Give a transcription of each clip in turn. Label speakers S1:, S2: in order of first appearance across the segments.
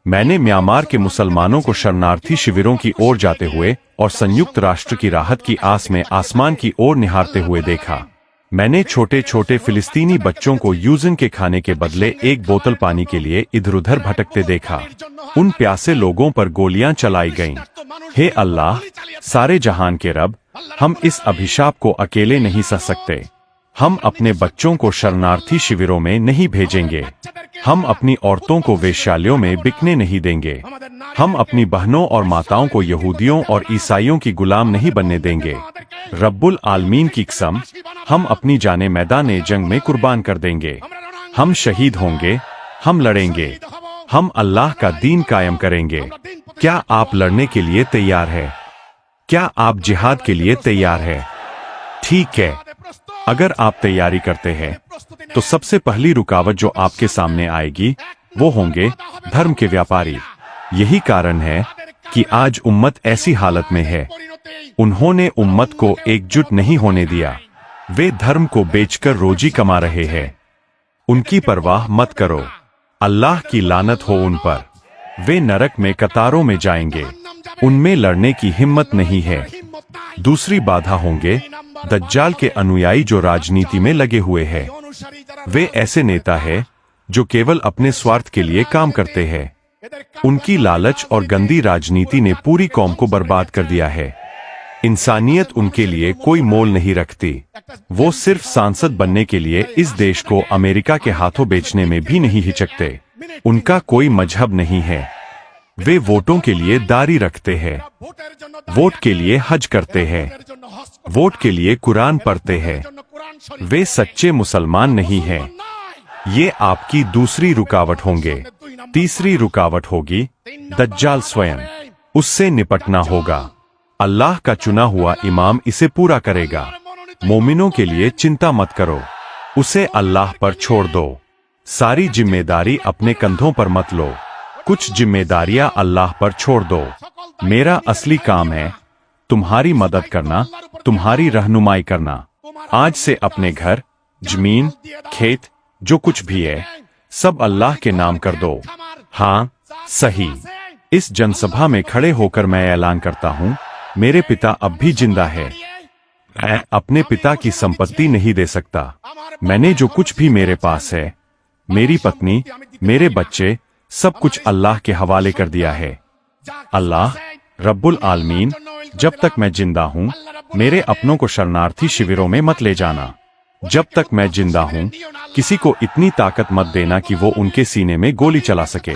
S1: मैंने म्यांमार के मुसलमानों को शरणार्थी शिविरों की ओर जाते हुए और संयुक्त राष्ट्र की राहत की आस में आसमान की ओर निहारते हुए देखा। मैंने छोटे छोटे फिलिस्तीनी बच्चों को यूजन के खाने के बदले एक बोतल पानी के लिए इधर उधर भटकते देखा। उन प्यासे लोगों पर गोलियां चलाई गईं। हे अल्लाह, सारे जहान के रब, हम इस अभिशाप को अकेले नहीं सह सकते। हम अपने बच्चों को शरणार्थी शिविरों में नहीं भेजेंगे। हम अपनी औरतों को वेश्यालयों में बिकने नहीं देंगे। हम अपनी बहनों और माताओं को यहूदियों और ईसाइयों की गुलाम नहीं बनने देंगे। रब्बुल आलमीन की कसम, हम अपनी जाने मैदान जंग में कुर्बान कर देंगे। हम शहीद होंगे, हम लड़ेंगे, हम अल्लाह का दीन कायम करेंगे। क्या आप लड़ने के लिए तैयार है? क्या आप जिहाद के लिए तैयार है? ठीक है, अगर आप तैयारी करते हैं तो सबसे पहली रुकावट जो आपके सामने आएगी वो होंगे धर्म के व्यापारी। यही कारण है कि आज उम्मत ऐसी हालत में है। उन्होंने उम्मत को एकजुट नहीं होने दिया। वे धर्म को बेचकर रोजी कमा रहे हैं। उनकी परवाह मत करो, अल्लाह की लानत हो उन पर। वे नरक में कतारों में जाएंगे। उनमें लड़ने की हिम्मत नहीं है। दूसरी बाधा होंगे दज्जाल के अनुयायी जो राजनीति में लगे हुए हैं। वे ऐसे नेता हैं जो केवल अपने स्वार्थ के लिए काम करते हैं। उनकी लालच और गंदी राजनीति ने पूरी कौम को बर्बाद कर दिया है। इंसानियत उनके लिए कोई मोल नहीं रखती। वो सिर्फ सांसद बनने के लिए इस देश को अमेरिका के हाथों बेचने में भी नहीं हिचकते। उनका कोई मजहब नहीं है। वे वोटों के लिए दारी रखते हैं, वोट के लिए हज करते हैं, वोट के लिए कुरान पढ़ते हैं। वे सच्चे मुसलमान नहीं हैं। ये आपकी दूसरी रुकावट होंगे। तीसरी रुकावट होगी दज्जाल स्वयं। उससे निपटना होगा। अल्लाह का चुना हुआ इमाम इसे पूरा करेगा। मोमिनों के लिए चिंता मत करो, उसे अल्लाह पर छोड़ दो। सारी जिम्मेदारी अपने कंधों पर मत लो। कुछ जिम्मेदारियां अल्लाह पर छोड़ दो। मेरा असली काम है तुम्हारी मदद करना, तुम्हारी रहनुमाई करना। आज से अपने घर, जमीन, खेत, जो कुछ भी है, सब अल्लाह के नाम कर दो। हाँ, सही। इस जनसभा में खड़े होकर मैं ऐलान करता हूँ, मेरे पिता अब भी जिंदा है। मैं अपने पिता की संपत्ति नहीं दे सकता। मैंने जो कुछ भी मेरे पास है, मेरी पत्नी, मेरे बच्चे, सब कुछ अल्लाह के हवाले कर दिया है। अल्लाह रब्बुल आलमीन, जब तक मैं जिंदा हूँ, मेरे अपनों को शरणार्थी शिविरों में मत ले जाना। जब तक मैं जिंदा हूँ, किसी को इतनी ताकत मत देना कि वो उनके सीने में गोली चला सके।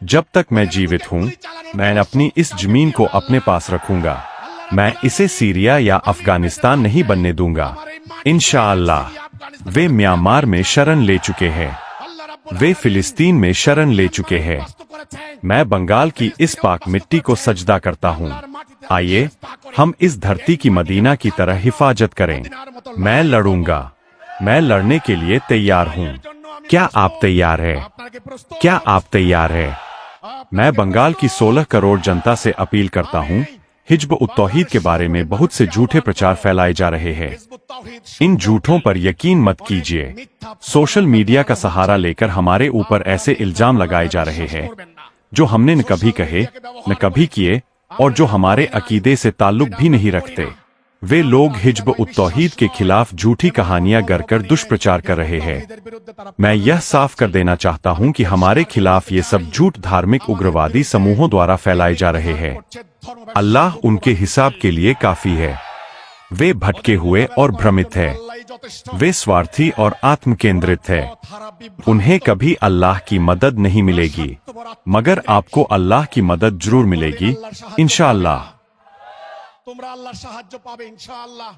S1: जब तक मैं जीवित हूँ, मैं अपनी इस जमीन को अपने पास रखूंगा। मैं इसे सीरिया या अफगानिस्तान नहीं बनने दूंगा। इंशाअल्लाह। वे म्यांमार में शरण ले चुके हैं। वे फिलिस्तीन में शरण ले चुके हैं। मैं बंगाल की इस पाक मिट्टी को सजदा करता हूँ। आइए हम इस धरती की मदीना की तरह हिफाजत करें। मैं लड़ूंगा। मैं लड़ने के लिए तैयार हूँ। क्या आप तैयार हैं? क्या आप तैयार हैं? मैं बंगाल की 16 करोड़ जनता से अपील करता हूँ, हिज्ब उत तौहीद के बारे में बहुत से झूठे प्रचार फैलाए जा रहे हैं। इन झूठों पर यकीन मत कीजिए। सोशल मीडिया का सहारा लेकर हमारे ऊपर ऐसे इल्जाम लगाए जा रहे हैं जो हमने न कभी कहे, न कभी किए, और जो हमारे अकीदे से ताल्लुक भी नहीं रखते। वे लोग हिज्ब उत तौहीद के खिलाफ झूठी कहानियां गढ़कर दुष्प्रचार कर रहे हैं। मैं यह साफ कर देना चाहता हूं कि हमारे खिलाफ ये सब झूठ धार्मिक उग्रवादी समूहों द्वारा फैलाए जा रहे हैं। अल्लाह उनके हिसाब के लिए काफी है। वे भटके हुए और भ्रमित है। वे स्वार्थी और आत्म केंद्रित है। उन्हें कभी अल्लाह की मदद नहीं मिलेगी, मगर आपको अल्लाह की मदद जरूर मिलेगी इंशाअल्लाह।
S2: তোমরা আল্লাহর সাহায্য পাবে ইনশাআল্লাহ।